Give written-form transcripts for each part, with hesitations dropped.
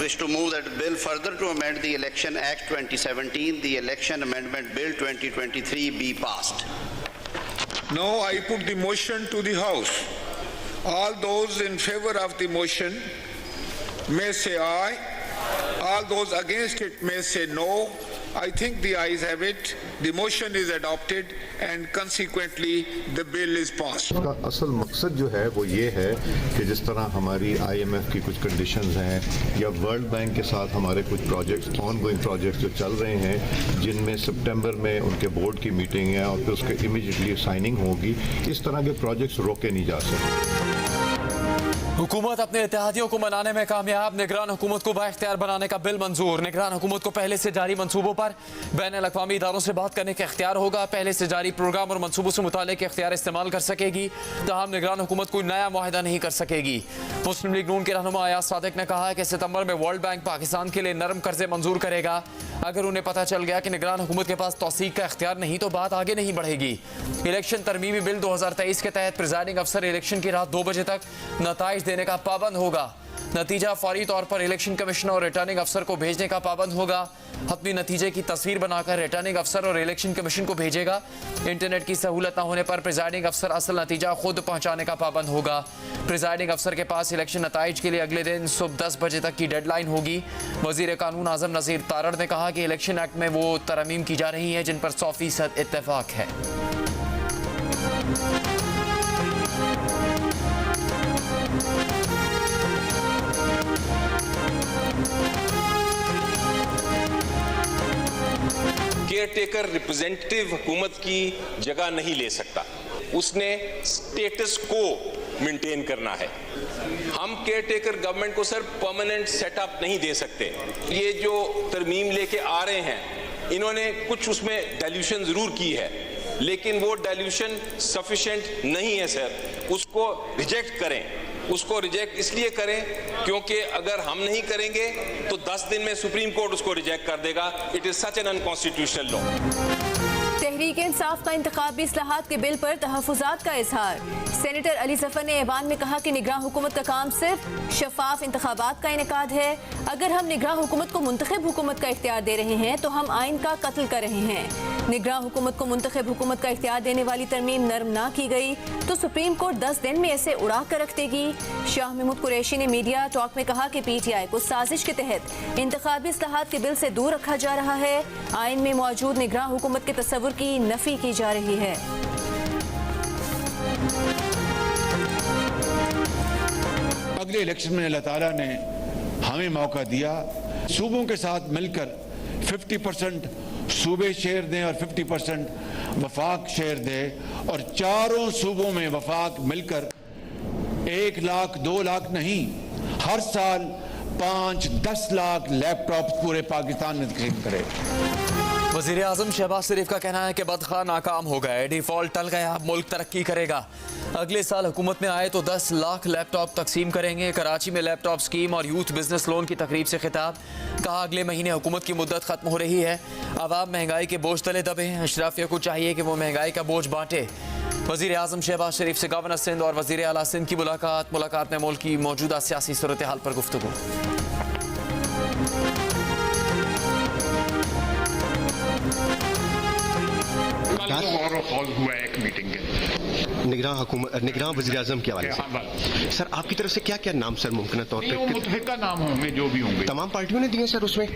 wish to move that bill further to amend the Election Act 2017, the Election Amendment Bill 2023 be passed. Now I put the motion to the House. All those in favor of the motion may say aye. All those against it may say no. I think the ayes have it. The motion is adopted and consequently the bill is passed. इसका असल मकसद जो है वो ये है कि जिस तरह हमारी IMF की कुछ कंडीशंस हैं या वर्ल्ड बैंक के साथ हमारे कुछ प्रोजेक्ट्स ऑनगोइंग प्रोजेक्ट्स जो चल रहे हैं जिनमें सितंबर में उनके बोर्ड की मीटिंग है और फिर उसके इमीडिएटली साइनिंग होगी, इस तरह के प्रोजेक्ट्स रोके नहीं जा सकते। हुकूमत अपने इत्तेहादियों को मनाने में कामयाब, निगरान हुकूमत को बाइख्तियार बनाने का बिल मंजूर। निगरान हुकूमत को पहले से जारी मंसूबों पर बैन-अल-अक़वामी इदारों से बात करने का इख्तियार होगा। पहले से जारी प्रोग्राम और मंसूबों से मुतालिक इख्तियार इस्तेमाल कर सकेगी, तहम निगरान हुकूमत कोई नया मुआहिदा नहीं कर सकेगी। मुस्लिम लीग नून के रहनुमा अयाज सादिक ने कहा कि सितंबर में वर्ल्ड बैंक पाकिस्तान के लिए नरम कर्जे मंजूर करेगा। अगर उन्हें पता चल गया कि निगरान हुकूमत के पास तौसीक का इख्तियार नहीं तो बात आगे नहीं बढ़ेगी। इलेक्शन तरमीमी बिल 2023 के तहत प्रिजाइडिंग अफसर इलेक्शन की रात 2 बजे तक नताइज देने का पाबंद होगा। नतीजा फौरी तौर पर इलेक्शन कमिश्नर और रिटर्निंग अफसर को भेजने का पाबंद होगा। हतमी नतीजे की तस्वीर बनाकर रिटर्निंग अफसर और इलेक्शन कमीशन को भेजेगा। इंटरनेट की सहूलत न होने पर प्रिजाइडिंग अफसर असल नतीजा खुद पहुंचाने का पाबंद होगा। प्रिजाइडिंग अफसर के पास इलेक्शन नताइज के लिए अगले दिन सुबह 10 बजे तक की डेडलाइन होगी। वजीर कानून आजम नज़ीर तारड़ ने कहा कि इलेक्शन एक्ट में वो तरमीम की जा रही है जिन पर 100% इत्तेफाक है। केयरटेकर रिप्रेजेंटेटिव हुकूमत की जगह नहीं ले सकता, उसने स्टेटस को मेंटेन करना है। हम केयरटेकर गवर्नमेंट को सर परमानेंट सेटअप नहीं दे सकते। ये जो तरमीम लेके आ रहे हैं इन्होंने कुछ उसमें डाइल्यूशन जरूर की है, लेकिन वो डाइल्यूशन सफिशिएंट नहीं है सर। उसको रिजेक्ट करें, उसको रिजेक्ट इसलिए करें क्योंकि अगर हम नहीं करेंगे तो 10 दिन में सुप्रीम कोर्ट उसको रिजेक्ट कर देगा। It is such an unconstitutional law. Tehreek Insaf का इंतखाबी इस्लाहात के बिल पर तहफ़्फ़ुज़ात का इजहार। सेनेटर अली ज़फ़र ने ऐवान में कहा कि निगरान हुकूमत का काम सिर्फ शफाफ इंतखाबात का इनेकाद है। अगर हम निगरान हुकूमत को मुंतखब हुकूमत का इख्तियार दे रहे हैं तो हम आइन का कत्ल कर रहे हैं। निगरान हुकूमत को मुंतखब हुकूमत का इख्तियार देने वाली तरमीम नरम ना की गई तो सुप्रीम कोर्ट 10 दिन में इसे उड़ा कर रख देगी। शाह महमूद कुरैशी ने मीडिया टॉक में कहा कि PTI को साजिश के तहत इंतखाबी इस्लाहात के बिल से दूर रखा जा रहा है। आइन में मौजूद निगरान हुकूमत के तस्वुर की नफी की जा रही है। अगले इलेक्शन में अल्लाह ताला ने हमें मौका दिया, सूबों के साथ मिलकर 50% सूबे शेयर दें और 50% वफाक शेयर दें और चारों सूबों में वफाक मिलकर 1 लाख 2 लाख नहीं, हर साल 5-10 लाख लैपटॉप पूरे पाकिस्तान में खरीद करे। वज़ीर आज़म शहबाज शरीफ का कहना है कि बदखा नाकाम हो गए, डिफॉल्ट टल गया, अब मुल्क तरक्की करेगा। अगले साल हुकूमत में आए तो 10 लाख लैपटॉप तकसीम करेंगे। कराची में लैपटॉप स्कीम और यूथ बिजनेस लोन की तकरीब से खिताब। कहा अगले महीने हुकूमत की मुद्दत खत्म हो रही है, आवाम महंगाई के बोझ तले दबे हैं, अशराफिया को चाहिए कि वो महंगाई का बोझ बांटे। वज़ीर आज़म शहबाज शरीफ से गवर्नर सिंध और वज़ीर आला सिंध की मुलाकात में मुल्क की मौजूदा सियासी सूरत हाल पर गुफ्तगू। हुआ एक मीटिंग के निगरान वज़ीर-ए-आज़म के हवाले से। सर आपकी तरफ से क्या क्या नाम सर मुमकिन तौर पर मुतफ़िका नाम होंगे जो भी होंगे, तमाम पार्टियों ने दिए सर? उसमें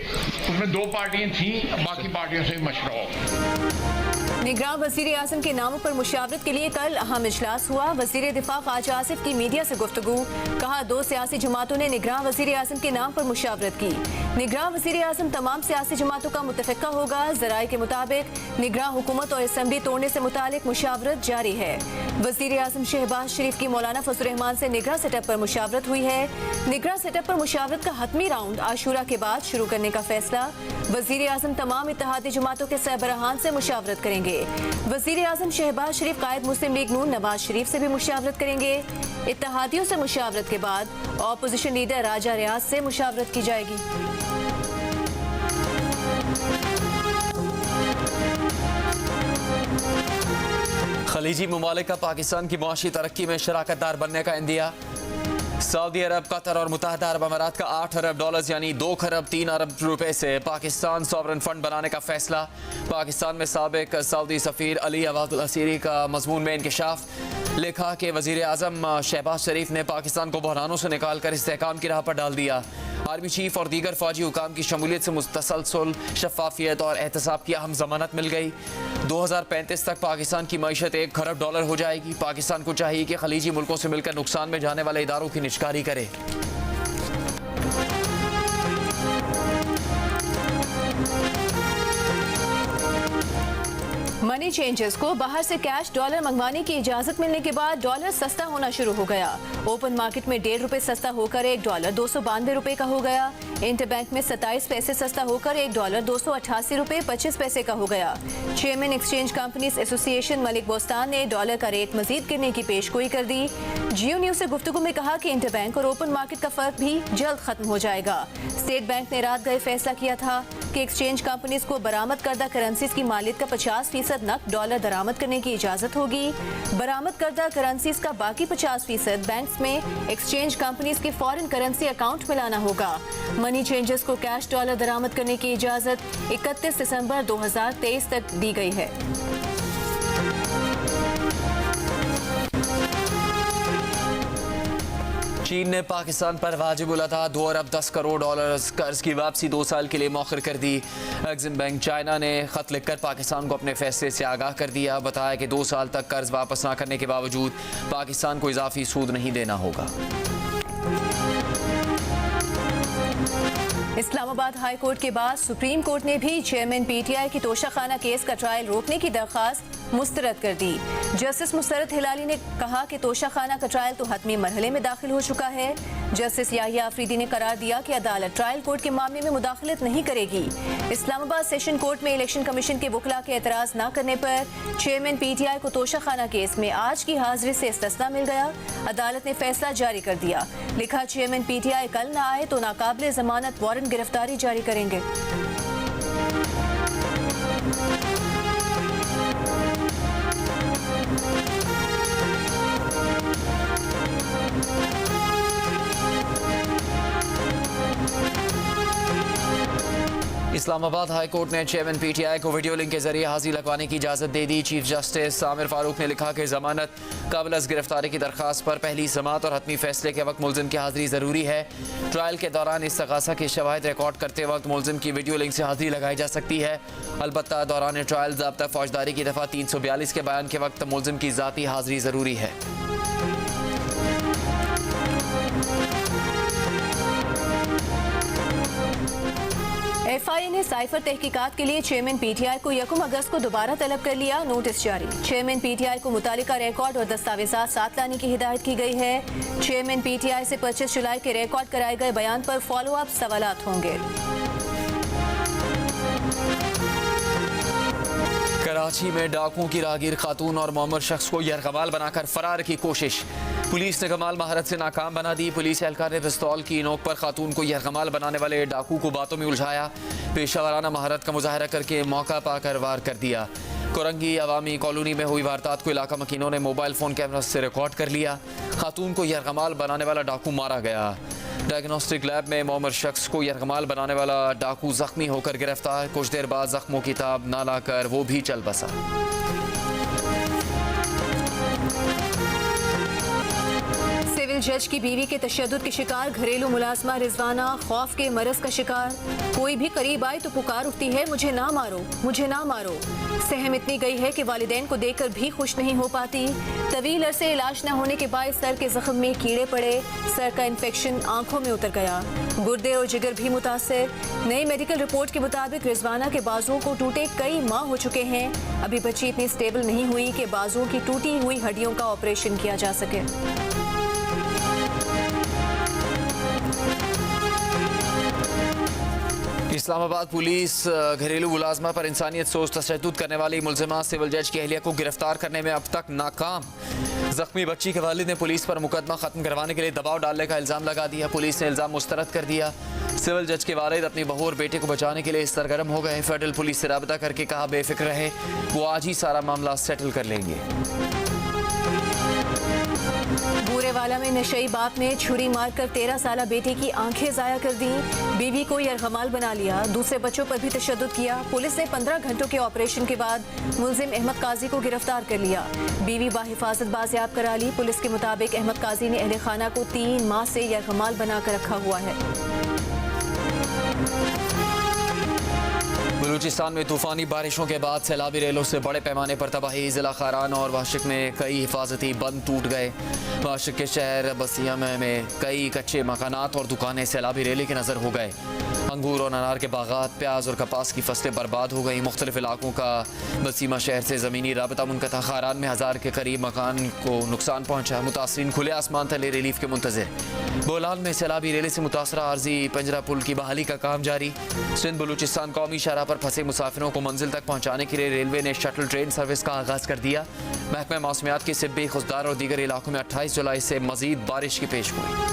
2 पार्टियां थी, बाकी पार्टियों से मशवरा। निगरान वज़ीर आज़म के नामों पर मुशावरत के लिए कल अहम इजलास हुआ। वज़ीर दिफा ख्वाजा आसिफ की मीडिया से गुफ्तगू। कहा 2 सियासी जमातों ने निगरान वज़ीर आज़म के नाम पर मुशावरत की। निगरान वज़ीर आज़म तमाम सियासी जमातों का मुतफ़िका होगा। ज़राए के मुताबिक निगरान हुकूमत और असम्बली तोड़ने से मुतालिक मुशावरत जारी है। वज़ीर आज़म शहबाज शरीफ की मौलाना फजल रहमान से निगरान सेटअप पर मुशावरत हुई है। निगरान सेटअप पर मुशावरत का हतमी राउंड आशूरा के बाद शुरू करने का फैसला। वज़ीर आज़म तमाम इत्तेहादी जमातों के सरबराहान से मुशावरत करेंगे। वज़ीर आज़म शहबाज शरीफ कायद मुस्लिम लीग नून नवाज शरीफ से भी मुशावरत करेंगे। इत्तेहादियों से मुशावरत के बाद ऑपोजिशन लीडर राजा रियाज से मुशावरत की जाएगी। खलीजी ममालिक का पाकिस्तान की मुआशी तरक्की में शराकतदार बनने का इंदिया। सऊदी अरब, कतर और मुत्तहदा अरब अमारात का 8 अरब डॉलर्स यानी 2 खरब 3 अरब रुपए से पाकिस्तान सॉवरन फंड बनाने का फैसला। पाकिस्तान में साबिक सऊदी सफीर अली अवाद असीरी का मजमून में इंकशाफ। लिखा कि वजीर आजम शहबाज शरीफ ने पाकिस्तान को बहरानों से निकाल कर इस्तेहकाम की राह पर डाल दिया। आर्मी चीफ और दीगर फौजी हुकाम की शमूलियत से मुतसलसल शफाफियत और एहतसाब की अहम जमानत मिल गई। 2035 तक पाकिस्तान की मईशत 1 खरब डॉलर हो जाएगी। पाकिस्तान को चाहिए कि खलीजी मुल्कों से मिलकर नुकसान में जाने वाले इदारों की निजकारी करे। मनी चेंजर्स को बाहर से कैश डॉलर मंगवाने की इजाजत मिलने के बाद डॉलर सस्ता होना शुरू हो गया। ओपन मार्केट में ₹1.5 सस्ता होकर $1 292 का हो गया। इंटरबैंक में 27 पैसे सस्ता होकर $1 288.25 का हो गया। Chairman exchange companies association Malik Bostan ने डॉलर का रेट मजीद गिरने की पेशगोई कर दी। जियो न्यूज से गुफ्तगू में कहा कि इंटरबैंक और ओपन मार्केट का फर्क भी जल्द खत्म हो जाएगा। स्टेट बैंक ने रात गए फैसला किया था कि एक्सचेंज कंपनीज को बरामद करदा करेंसीज की मालियत का 50% नकद डॉलर दरामद करने की इजाजत होगी। बरामद करदा करेंसीज का बाकी 50% बैंक्स में एक्सचेंज कंपनीज के फॉरेन करेंसी अकाउंट में लाना होगा। मनी चेंजर्स को कैश डॉलर दरामद करने की इजाजत 31 दिसंबर 2023 तक दी गई है। चीन ने पाकिस्तान पर वाजिबुल अदा 2 अरब 10 करोड़ डॉलर कर्ज की वापसी 2 साल के लिए मौखर कर दी। एग्जिम बैंक चाइना ने खत लिखकर पाकिस्तान को अपने फैसले से आगाह कर दिया। बताया कि 2 साल तक कर्ज वापस न करने के बावजूद पाकिस्तान को इजाफी सूद नहीं देना होगा। इस्लामाबाद हाई कोर्ट के बाद सुप्रीम कोर्ट ने भी चेयरमैन पीटीआई की तोशाखाना केस का ट्रायल रोकने की दरख्वास्त मुस्तरद कर दी। जस्टिस मुसरत हिलाली ने कहा कि तोशाखाना का ट्रायल तो हतमी मरहले में दाखिल हो चुका है। जस्टिस याहिया अफरीदी ने करार दिया कि अदालत ट्रायल कोर्ट के मामले में मुदाखलत नहीं करेगी। इस्लामाबाद सेशन कोर्ट में इलेक्शन कमीशन के वकला के एतराज न करने पर चेयरमैन पीटीआई को तोशाखाना केस में आज की हाजिरी से इस्तिस्ना मिल गया। अदालत ने फैसला जारी कर दिया। लिखा, चेयरमैन पीटीआई कल न आए तो नाकाबिले जमानत वारंट गिरफ्तारी जारी करेंगे। इस्लामाबाद हाई कोर्ट ने चेयरमैन पीटीआई को वीडियो लिंक के जरिए हाजिरी लगवाने की इजाज़त दे दी। चीफ जस्टिस आमिर फारूक ने लिखा कि जमानत काबिल गिरफ्तारी की दरख्वास्त पर पहली समाअत और हतमी फैसले के वक्त मुलजिम की हाजिरी ज़रूरी है। ट्रायल के दौरान इस्तग़ासा के शवाहिद रिकॉर्ड करते वक्त मुलजिम की वीडियो लिंक से हाजिरी लगाई जा सकती है। अलबत्ता दौरान ट्रायल ज़ाब्ता फौजदारी की दफ़ा 342 के बयान के वक्त मुलजिम की ज़ाती हाजिरी ज़रूरी है। एफआईए ने साइफर तहकीकात के लिए चेयरमैन पीटीआई को 1 अगस्त को दोबारा तलब कर लिया। नोटिस जारी। चेयरमैन पीटीआई को मुतालिका रिकॉर्ड और दस्तावेजात साथ लाने की हिदायत की गई है। चेयरमैन पीटीआई से 25 जुलाई के रिकॉर्ड कराए गए बयान पर फॉलो अप सवालात होंगे। कराची में डाकुओं की राहगीर खातून और मामूर शख्स को यरगमाल बनाकर फरार की कोशिश। पुलिस ने कमाल महारत से नाकाम बना दी। पुलिस एहलकार ने पिस्तौल की नोक पर खातून को यरगमाल बनाने वाले डाकू को बातों में उलझाया। पेशावराना महारत का मुजाहरा करके मौका पाकर वार कर दिया। कोरंगी अवामी कॉलोनी में हुई वारदात को इलाका मकीनों ने मोबाइल फोन कैमरा से रिकॉर्ड कर लिया। खातून को यरगमाल बनाने वाला डाकू मारा गया। डायग्नोस्टिक लैब में मामूर शख्स को यरगमाल बनाने वाला डाकू जख्मी होकर गिरफ्तार। कुछ देर बाद जख्मों की ताब ना लाकर वो भी चल बसा। सिविल जज की बीवी के तशद्दुद के शिकार घरेलू मुलाजमा रिजवाना खौफ के मरज का शिकार। कोई भी करीब आए तो पुकार उठती है, मुझे ना मारो, मुझे ना मारो। सहम इतनी गई है कि वालिदैन को देखकर भी खुश नहीं हो पाती। तवील अरसे इलाज न होने के बाद सर के जख्म में कीड़े पड़े। सर का इन्फेक्शन आंखों में उतर गया। गुर्दे और जिगर भी मुतासर। नई मेडिकल रिपोर्ट के मुताबिक रिजवाना के बाजुओं को टूटे कई माह हो चुके हैं। अभी बच्ची इतनी स्टेबल नहीं हुई कि बाजुओं की टूटी हुई हड्डियों का ऑपरेशन किया जा सके। इस्लामाबाद पुलिस घरेलू मुलाजमा पर इंसानियत सोच तशद्दुद करने वाली मुलजिमा सिविल जज की अहलिया को गिरफ्तार करने में अब तक नाकाम। जख्मी बच्ची के वालिद ने पुलिस पर मुकदमा खत्म करवाने के लिए दबाव डालने का इल्जाम लगा दिया। पुलिस ने इल्जाम मुस्तरद कर दिया। सिविल जज के वालिद अपनी बहू और बेटे को बचाने के लिए सरगर्म हो गए। फेडरल पुलिस से राबता करके कहा बेफिक्र रहे, वो आज ही सारा मामला सेटल कर लेंगे। बूरेवाला में नशई बाप ने छुरी मारकर 13 साला बेटे की आंखें जाया कर दी। बीवी को यरगमाल बना लिया। दूसरे बच्चों पर भी तशद्दुद किया। पुलिस ने 15 घंटों के ऑपरेशन के बाद मुलजिम अहमद काजी को गिरफ्तार कर लिया। बीवी बाहिफाजत बाजियाब करा ली। पुलिस के मुताबिक अहमद काजी ने अहले खाना को 3 माह से यरगमाल बनाकर रखा हुआ है। बलूचिस्तान में तूफानी बारिशों के बाद सैलाबी रेलों से बड़े पैमाने पर तबाही। जिला खारान और वाशिक में कई हिफाजती बंद टूट गए। वाशिक के शहर बसिया में कई कच्चे मकानात और दुकानें सैलाबी रेले के नज़र हो गए। अंगूर और अनार के बागात, प्याज और कपास की फसलें बर्बाद हो गई। मुख्तलिफ इलाकों का बसीमा शहर से ज़मीनी राबता मुनक़ता। खारान में 1000 के करीब मकान को नुकसान पहुँचा। मुतासरीन खुले आसमान तले रिलीफ के मुंतज़िर। बोलान में सैलाबी रेले से मुतासरा आर्जी पंजरा पुल की बहाली का काम जारी। सिंध बलूचिस्तान कौमी शहरा पर फंसे मुसाफिरों को मंजिल तक पहुँचाने के लिए रेलवे ने शटल ट्रेन सर्विस का आगाज़ कर दिया। महकमा मौसमियात की सिब्बी, खुशदार और दीगर इलाकों में 28 जुलाई से मजीद बारिश की पेशगोई।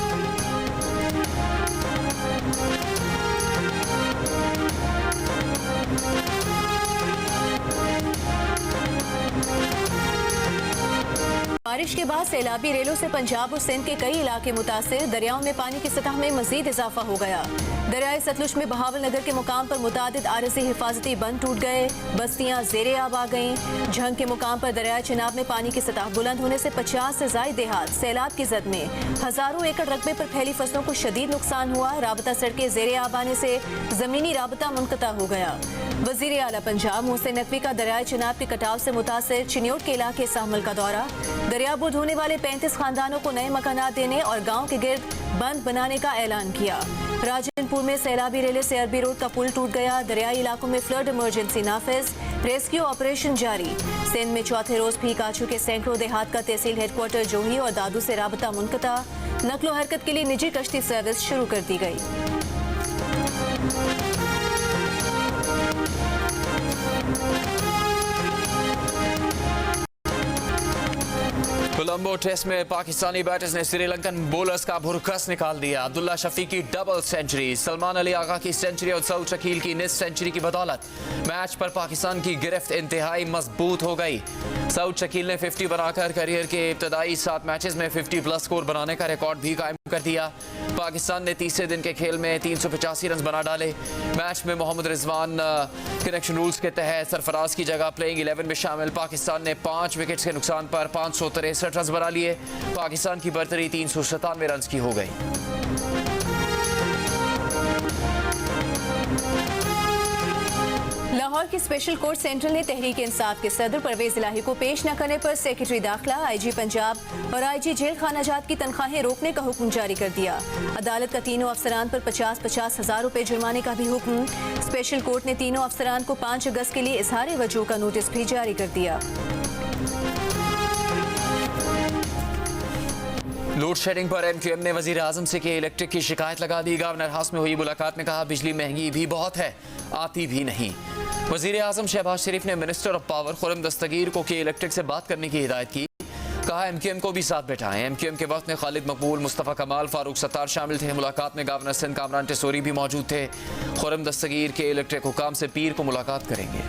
बारिश के बाद सैलाबी रेलों से पंजाब और सिंध के कई इलाके मुतासिर। दरियाओं में पानी की सतह में मजीद इजाफा हो गया। दरियाए सतलुज में बहावल नगर के मुकाम पर मुतादिद आरजी हिफाजती बंद टूट गए। बस्तियां ज़ेरे आब आ गईं। झंग के मुकाम पर दरियाए चिनाब में पानी की सतह बुलंद होने से 50 से ज़ायद देहात सैलाब की जद में। हजारों एकड़ रकबे पर फैली फसलों को शदीद नुकसान हुआ। राबता सड़कें ज़ेरे आब आने से ज़मीनी राबता मुनक़ता हो गया। वज़ीर आला पंजाब मोहसिन नकवी का दरियाए चिनाब के कटाव से मुतासिर चिन्योट के इलाके साहमल का दौरा। दरियाबुर्द होने वाले 35 खानदानों को नए मकानात देने और गाँव के गिर्द बंद बनाने का ऐलान किया। राजनपुर में सैलाबी रेले से अरबी रोड का पुल टूट गया। दरियाई इलाकों में फ्लड इमरजेंसी नाफिज। रेस्क्यू ऑपरेशन जारी। सिंध में चौथे रोज भी काचू के सैकड़ों देहात का तहसील हेडक्वार्टर जोही और दादू से राबता मुनक़ता। नकलो हरकत के लिए निजी कश्ती सर्विस शुरू कर दी गई। कोलंबो टेस्ट में पाकिस्तानी बैटर्स ने श्रीलंकन बॉलर्स का भुरकस निकाल दिया। अब्दुल्ला शफी की डबल सेंचुरी, सलमान अली आगा की सेंचुरी और सऊद शकील की निस सेंचुरी की बदौलत मैच पर पाकिस्तान की गिरफ्त इंतहाई मजबूत हो गई। सऊद शकील ने 50 बनाकर करियर के इब्तदाई 7 मैचेस में 50 प्लस स्कोर बनाने का रिकॉर्ड भी कायम कर दिया। पाकिस्तान ने तीसरे दिन के खेल में 385 रन बना डाले। मैच में मोहम्मद रिजवान कनेक्शन रूल्स के तहत सरफराज की जगह प्लेइंग 11 में शामिल। पाकिस्तान ने 5 विकेट्स के नुकसान पर 563 रन बना लिए। पाकिस्तान की बर्तरी 397 रन की हो गई। लाहौर की स्पेशल कोर्ट सेंट्रल ने तहरीक इंसाफ के सदर परवेज इलाही को पेश न करने पर सेक्रेटरी दाखिला, आईजी पंजाब और आईजी जेल खाना जात की तनख्वाहें रोकने का हुक्म जारी कर दिया। अदालत का तीनों अफसरान पर 50-50 हज़ार रुपए जुर्माने का भी हुक्म। स्पेशल कोर्ट ने तीनों अफसरान को 5 अगस्त के लिए इजहार वजूह का नोटिस भी जारी कर दिया। लोड शेडिंग पर एमक्यूएम ने वजीर आजम से की इलेक्ट्रिक की शिकायत लगा दी। गवर्नर हाउस में हुई मुलाकात में कहा बिजली महंगी भी बहुत है, आती भी नहीं। वजीर आजम शहबाज शरीफ ने मिनिस्टर ऑफ पावर खुरम दस्तगीर को की इलेक्ट्रिक से बात करने की हिदायत की। कहा एमक्यूएम को भी साथ बैठाएं। एमक्यूएम के वक्त में खालिद मकबूल, मुस्तफ़ा कमाल, फारूक सत्तार शामिल थे। मुलाकात में गवर्नर सिंध कामरान टेसोरी भी मौजूद थे। खुरम दस्तगीर के इलेक्ट्रिक हुकाम से पीर को मुलाकात करेंगे।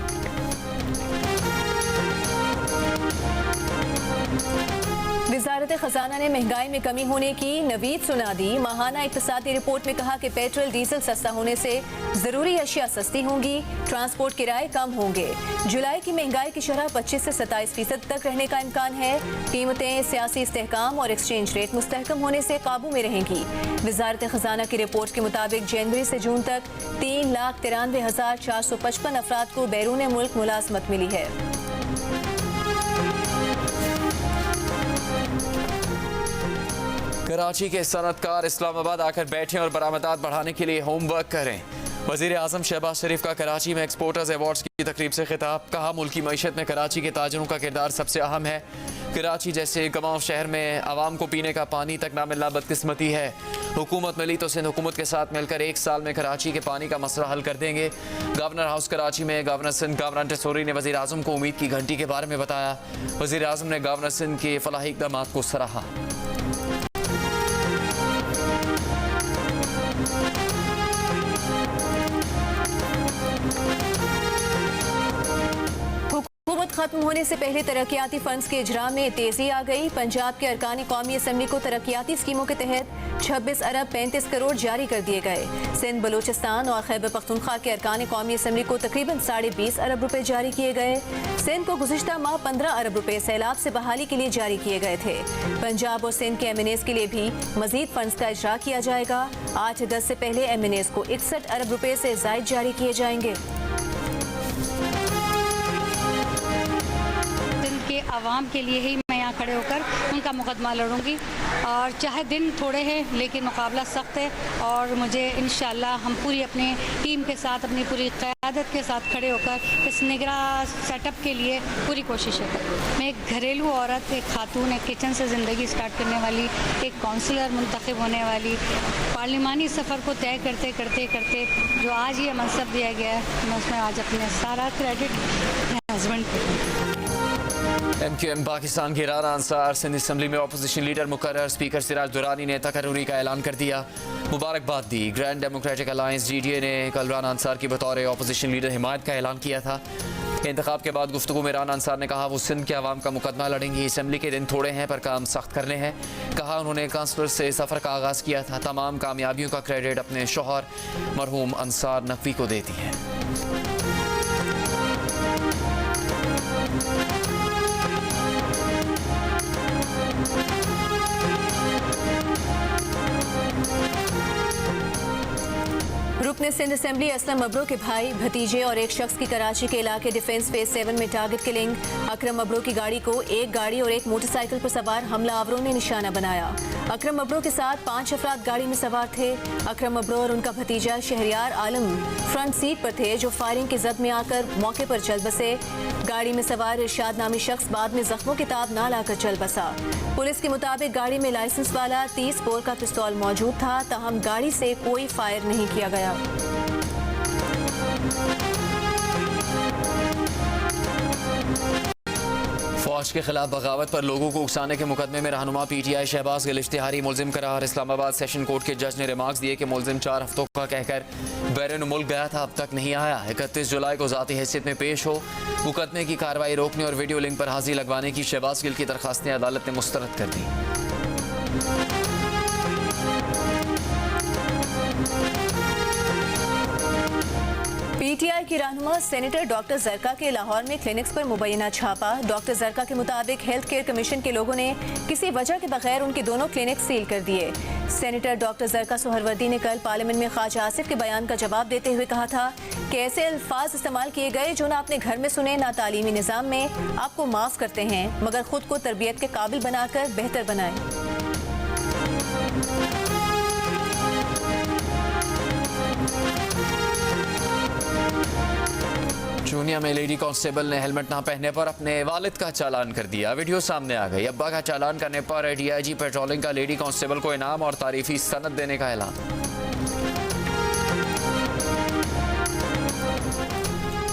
वजारत खजाना ने महंगाई में कमी होने की नवीद सुना दी। माहाना इक्तिसादी रिपोर्ट में कहा कि पेट्रोल डीजल सस्ता होने से जरूरी अशिया सस्ती होंगी, ट्रांसपोर्ट किराए कम होंगे। जुलाई की महंगाई की शरह 25 से 27% तक रहने का इम्कान है। कीमतें सियासी इस्तेहकाम और एक्सचेंज रेट मुस्तहकम होने से काबू में रहेंगी। वजारत खजाना की रिपोर्ट के मुताबिक जनवरी से जून तक 3,93,455 अफराद को बैरून मुल्क मुलाजमत मिली है। कराची के सनतकार इस्लामाबाद आकर बैठें और बरामदात बढ़ाने के लिए होमवर्क करें। वजीर आजम शहबाज शरीफ का कराची में एक्सपोर्टर्स अवार्ड्स की तकरीब से खिताब। कहा मुल्की मईशत में कराची के ताजरों का किरदार सबसे अहम है। कराची जैसे गंवां शहर में आवाम को पीने का पानी तक ना मिलना बदकिस्मती है। हुकूमत मिली तो सिंध हुकूमत के साथ मिलकर 1 साल में कराची के पानी का मसला हल कर देंगे। गवर्नर हाउस कराची में गवर्नर सिंध कामरान टेसोरी ने वजीर आजम को उम्मीद की घंटी के बारे में बताया। वजीर आजम ने गवर्नर सिंध के फलाही इक़दामात को सराहा। खत्म होने से पहले तरक्याती फंड्स के इजरा में तेजी आ गई। पंजाब के अरकान कौमी असम्बली को तरक्याती स्कीमों के तहत 26 अरब 35 करोड़ जारी कर दिए गए। सिंध, बलूचिस्तान और खैबर पख्तूनख्वा के अरकान कौमी असम्बली को तकरीबन 20.5 अरब रुपए जारी किए गए। सिंध को गुज़िश्ता माह 15 अरब रुपए सैलाब से बहाली के लिए जारी किए गए थे। पंजाब और सिंध के MNAs के लिए भी मजीद फंड्स का इजरा किया जाएगा। 8 अगस्त से पहले MNAs को 61 अरब रुपए से जायद जारी किए जाएंगे। के आवाम के लिए ही मैं यहाँ खड़े होकर उनका मुकदमा लड़ूंगी और चाहे दिन थोड़े हैं लेकिन मुकाबला सख्त है और मुझे इंशाल्लाह हम पूरी अपनी टीम के साथ अपनी पूरी क़यादत के साथ खड़े होकर इस निगरां सेटअप के लिए पूरी कोशिशें करें। मैं एक घरेलू औरत, एक खातून, एक किचन से ज़िंदगी स्टार्ट करने वाली, एक काउंसलर मुंतखब होने वाली, पार्लिमानी सफ़र को तय करते करते करते जो आज ये मनसब दिया गया है, मैं उसमें आज अपने सारा क्रेडिट अपने हस्बैंड को। MQM पाकिस्तान के राना अंसार सिंध असम्बली में अपोजिशन लीडर मुकर्रर। स्पीकर सिराज दुरानी ने तकर्रुरी का ऐलान कर दिया, मुबारकबाद दी। ग्रैंड डेमोक्रेटिक अलायंस GDA ने कल राना अंसार की बतौर अपोजिशन लीडर हिमायत का ऐलान किया था। इंतखाब के बाद गुफ्तगू में राना अंसार ने कहा वो सिंध के अवाम का मुकदमा लड़ेंगी। असम्बली के दिन थोड़े हैं पर काम सख्त करने हैं। कहा उन्होंने काउंसलर से सफ़र का आगाज़ किया था। तमाम कामयाबियों का क्रेडिट अपने शौहर मरहूम अंसार नकवी को देती है। रुकने सिंध असेंबली असलम मबरो के भाई, भतीजे और एक शख्स की कराची के इलाके डिफेंस फेज 7 में टारगेट किलिंग। अकरम मबरो की गाड़ी को एक गाड़ी और एक मोटरसाइकिल पर सवार हमलावरों ने निशाना बनाया। अकरम मबरो के साथ 5 अफराद गाड़ी में सवार थे। अकरम मबरो और उनका भतीजा शहरियार आलम फ्रंट सीट पर थे जो फायरिंग की जद में आकर मौके पर चल बसे। गाड़ी में सवार इरशाद नामी शख्स बाद में जख्मों की ताब ना लाकर चल बसा। पुलिस के मुताबिक गाड़ी में लाइसेंस वाला 30 बोर का पिस्तौल मौजूद था, ताहम गाड़ी से कोई फायर नहीं किया गया। फौज के खिलाफ बगावत पर लोगों को उकसाने के मुकदमे में रहनुमा PTI शहबाज गिल इश्तिहारी मुलजिम करार। इस्लामाबाद सेशन कोर्ट के जज ने रिमार्क्स दिए कि मुलजिम 4 हफ्तों का कहकर बैरून मुल्क गया था, अब तक नहीं आया। 31 जुलाई को ज़ाती हैसियत में पेश हो। मुकदमे की कार्रवाई रोकने और वीडियो लिंक पर हाजिरी लगवाने की शहबाज गिल की दरखास्तें अदालत ने मुस्तरद कर दी। PTI की रहनुमा सेनेटर डॉक्टर जरका के लाहौर में क्लिनिक्स पर मुबैना छापा। डॉक्टर जरका के मुताबिक हेल्थ केयर कमीशन के लोगों ने किसी वजह के बगैर उनके दोनों क्लिनिक सील कर दिए। सेनेटर डॉक्टर जरका सोहरवर्दी ने कल पार्लियामेंट में ख्वाजा आसिफ के बयान का जवाब देते हुए कहा था कि ऐसे अल्फाज इस्तेमाल किए गए जो ना अपने घर में सुने ना तालीमी निज़ाम में आपको माफ़ करते हैं, मगर खुद को तरबियत के काबिल बनाकर बेहतर बनाएं। चूनिया में लेडी कांस्टेबल ने हेलमेट ना पहनने पर अपने वालिद का चालान कर दिया। वीडियो सामने आ गई। अब्बा का चालान करने पर DIG पेट्रोलिंग का लेडी कांस्टेबल को इनाम और तारीफी सनद देने का ऐलान।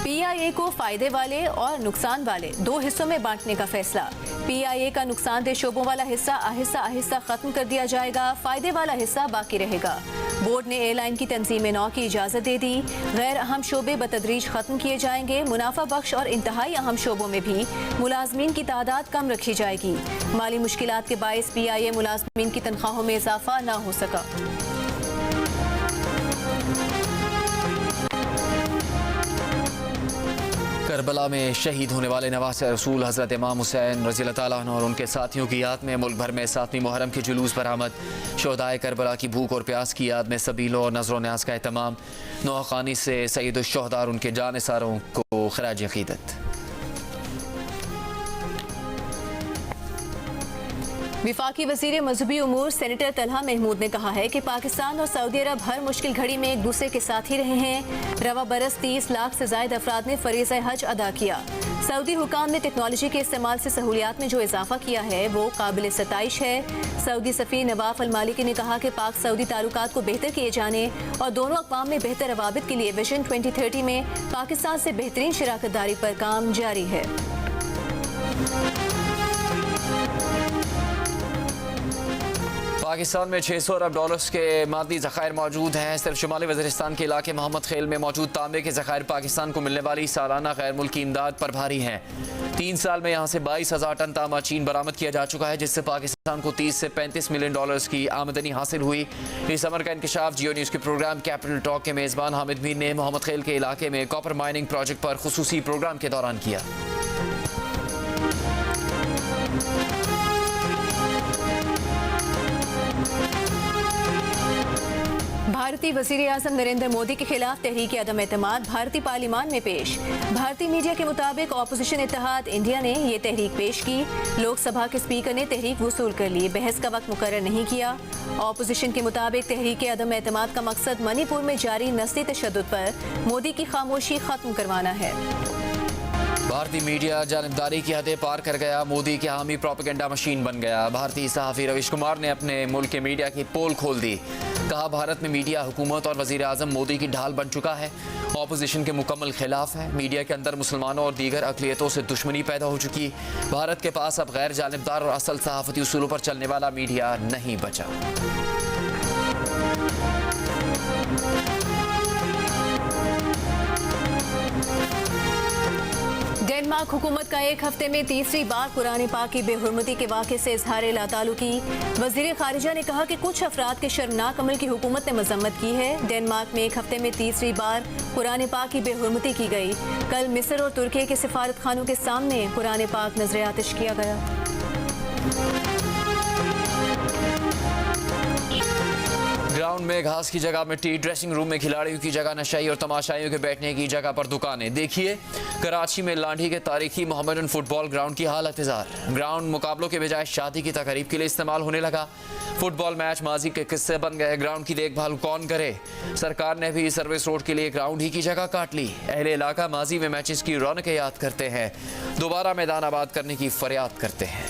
PIA को फायदे वाले और नुकसान वाले 2 हिस्सों में बांटने का फैसला। PIA का नुकसानदेह शोबों वाला हिस्सा आहिस्ता आहिस्ता खत्म कर दिया जाएगा, फायदे वाला हिस्सा बाकी रहेगा। बोर्ड ने एयरलाइन की तंजीम नौ की इजाज़त दे दी। गैर अहम शोबे बतदरीज खत्म किए जाएंगे। मुनाफा बख्श और इंतहाई अहम शोबों में भी मुलाजमीन की तादाद कम रखी जाएगी। माली मुश्किलात के बायस PIA मुलाजमीन की तनख्वाहों में इजाफा ना हो सका। करबला में शहीद होने वाले नवासे रसूल हज़रत इमाम हुसैन रज़ी अल्लाह तआला अन्हु और उनके साथियों की याद में मुल्क भर में 7वीं मुहर्रम के जुलूस बरामद। शोहदाए करबला की भूख और प्यास की याद में सबीलों और नज़र न्याज का एहतमाम। नौखानी से सईद शुहदा और उनके जानिसारों को खराज अक़ीदत। विफाकी वज़ीर मजहबी उमूर सेनेटर तलहा महमूद ने कहा है कि पाकिस्तान और सऊदी अरब हर मुश्किल घड़ी में एक दूसरे के साथ ही रहे हैं। रवा बरस 30 लाख से ज़ायद अफराद ने फ़रीज़ा हज अदा किया। सऊदी हुकाम ने टेक्नोलॉजी के इस्तेमाल से सहूलियात में जो इजाफा किया है वो काबिल सताइश है। सऊदी सफ़ीर नवाफ अल मालिकी ने कहा कि पाक सऊदी ताल्लुकात को बेहतर किए जाने और दोनों अक़वाम में बेहतर रवाबित के लिए विजन 2030 में पाकिस्तान से बेहतरीन शराकतदारी पर काम जारी है। पाकिस्तान में 600 अरब डॉलर्स के मादी ज़खायर मौजूद हैं। सिर्फ शुमाली वज़ीरिस्तान के इलाके मोहम्मद खेल में मौजूद तांबे के ज़खायर पाकिस्तान को मिलने वाली सालाना गैर मुल्की इमदाद पर भारी हैं। 3 साल में यहाँ से 22,000 टन तांबा चीन बरामद किया जा चुका है, जिससे पाकिस्तान को 30 से 35 मिलियन डॉलर्स की आमदनी हासिल हुई। इस अमर का इंकशाफ जियो न्यूज़ के प्रोग्राम कैपिटल टॉक के मेज़बान हामिद मीर ने मोहम्मद खेल के इलाके में कॉपर माइनिंग प्रोजेक्ट पर खुसूसी प्रोग्राम के दौरान किया। भारतीय वज़ीर आज़म नरेंद्र मोदी के खिलाफ तहरीक अदम एतमाद भारतीय पार्लियामान में पेश। भारतीय मीडिया के मुताबिक ऑपोजिशन इत्तेहाद इंडिया ने ये तहरीक पेश की। लोकसभा के स्पीकर ने तहरीक वसूल कर ली, बहस का वक्त मुकर्रर नहीं किया। ऑपोजिशन के मुताबिक तहरीक अदम एतमाद का मकसद मणिपुर में जारी नस्ली तशद्दुद पर मोदी की खामोशी खत्म करवाना है। भारतीय मीडिया जानबदारी की हदें पार कर गया, मोदी के हामी प्रोपेगेंडा मशीन बन गया। भारतीय सहाफ़ी रवीश कुमार ने अपने मुल्क के मीडिया की पोल खोल दी। कहा, भारत में मीडिया हुकूमत और वज़ीर आज़म मोदी की ढाल बन चुका है, ऑपोजिशन के मुकम्मल खिलाफ है। मीडिया के अंदर मुसलमानों और दीगर अक़लियतों से दुश्मनी पैदा हो चुकी। भारत के पास अब गैर जानबदार और असल सहाफ़ती उसूलों पर चलने वाला मीडिया नहीं बचा। डेनमार्क हुकूमत का एक हफ्ते में तीसरी बार कुरान पाक की बेहुरमती के वाक़े से इजहार लाताल्लुकी। वज़ीर ख़ारिजा ने कहा कि कुछ अफराद के शर्मनाक अमल की हुकूमत ने मजम्मत की है। डेनमार्क में एक हफ्ते में तीसरी बार कुरान पाक की बेहुरमती की गई। कल मिस्र और तुर्की के सिफारत खानों के सामने कुरान पाक नजर आतिश किया गया। ग्राउंड में घास की जगह मिट्टी, ड्रेसिंग रूम में खिलाड़ियों की जगह नशाई और तमाशाइयों के बैठने की जगह पर दुकानें। देखिए कराची में लांढी के तारीखी मोहम्मदन फुटबॉल ग्राउंड की हालत इज़ार। ग्राउंड मुकाबलों के बजाय शादी की तकरीब के लिए इस्तेमाल होने लगा। फुटबॉल मैच माजी के किस्से बन गए। ग्राउंड की देखभाल कौन करे? सरकार ने भी सर्विस रोड के लिए ग्राउंड ही की जगह काट ली। अहले इलाका माजी में मैचेस की रौनकें याद करते हैं, दोबारा मैदान आबाद करने की फरियाद करते हैं।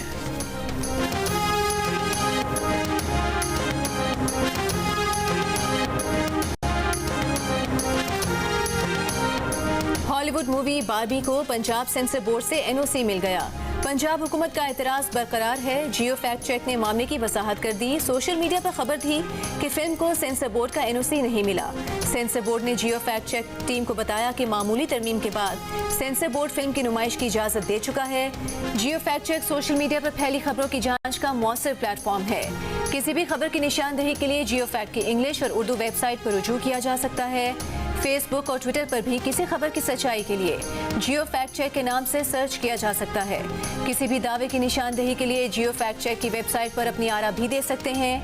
हॉलीवुड मूवी बार्बी को पंजाब सेंसर बोर्ड से एनओसी मिल गया। पंजाब हुकूमत का एतराज़ बरकरार है। जियो फैक्ट चेक ने मामले की वजाहत कर दी। सोशल मीडिया पर खबर थी कि फिल्म को सेंसर बोर्ड का एनओसी नहीं मिला। सेंसर बोर्ड ने जियो फैक्ट चेक टीम को बताया कि मामूली तरमीम के बाद सेंसर बोर्ड फिल्म की नुमाइश की इजाज़त दे चुका है। जियो फैक्ट चेक सोशल मीडिया पर फैली खबरों की जाँच का मौसर प्लेटफॉर्म है। किसी भी खबर की निशानदही के लिए जियो फैक्ट की इंग्लिश और उर्दू वेबसाइट पर रुजू किया जा सकता है। फेसबुक और ट्विटर पर भी किसी खबर की सच्चाई के लिए जियो फैक्ट चेक के नाम से सर्च किया जा सकता है। किसी भी दावे की निशानदही के लिए जियो फैक्ट चेक की वेबसाइट पर अपनी आरा भी दे सकते हैं।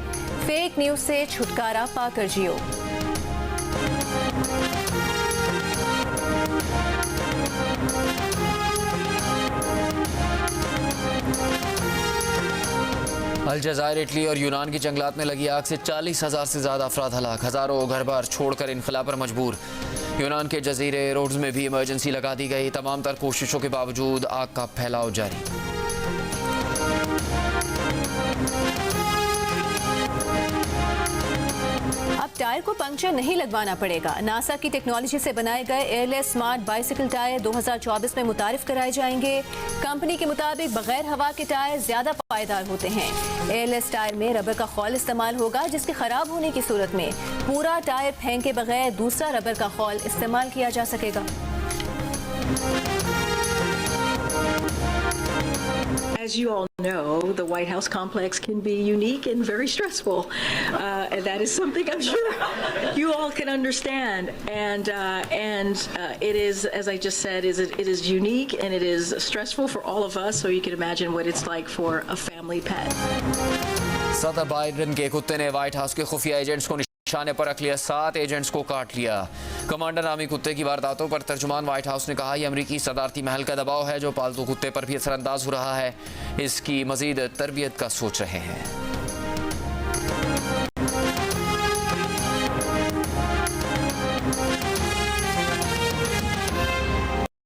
फेक न्यूज से छुटकारा पाकर जियो। अलजायर, इटली और यूनान की जंगलात में लगी आग से 40,000 से ज़्यादा अफराद हलाक। हज़ारों घर बार छोड़कर इनखला पर मजबूर। यूनान के जजीरे रोड्स में भी इमरजेंसी लगा दी गई। तमाम तर कोशिशों के बावजूद आग का फैलाव जारी। अब टायर को पंक्चर नहीं लगवाना पड़ेगा। नासा की टेक्नोलॉजी से बनाए गए एयरलेस स्मार्ट बाइसिकल टायर 2024 में मुतारिफ कराए जाएंगे। कंपनी के मुताबिक बगैर हवा के टायर ज्यादा पायदार होते हैं। एयरलेस टायर में रबर का खौल इस्तेमाल होगा, जिसके खराब होने की सूरत में पूरा टायर फेंके बगैर दूसरा रबर का खौल इस्तेमाल किया जा सकेगा। As you all know, the White House complex can be unique and very stressful. And that is something I'm sure you all can understand. And it is, as I just said, it is unique and it is stressful for all of us. So you can imagine what it's like for a family pet. सदर Biden के कुत्ते ने white house के खुफिया agents को निशाने पर रख लिया। 7 एजेंट्स को काट लिया। कमांडर नामी कुत्ते की वारदातों पर तर्जुमान व्हाइट हाउस ने कहा, यह अमरीकी सदारती महल का दबाव है जो पालतू कुत्ते पर भी असरअंदाज हो रहा है। इसकी मजीद तरबियत का सोच रहे हैं।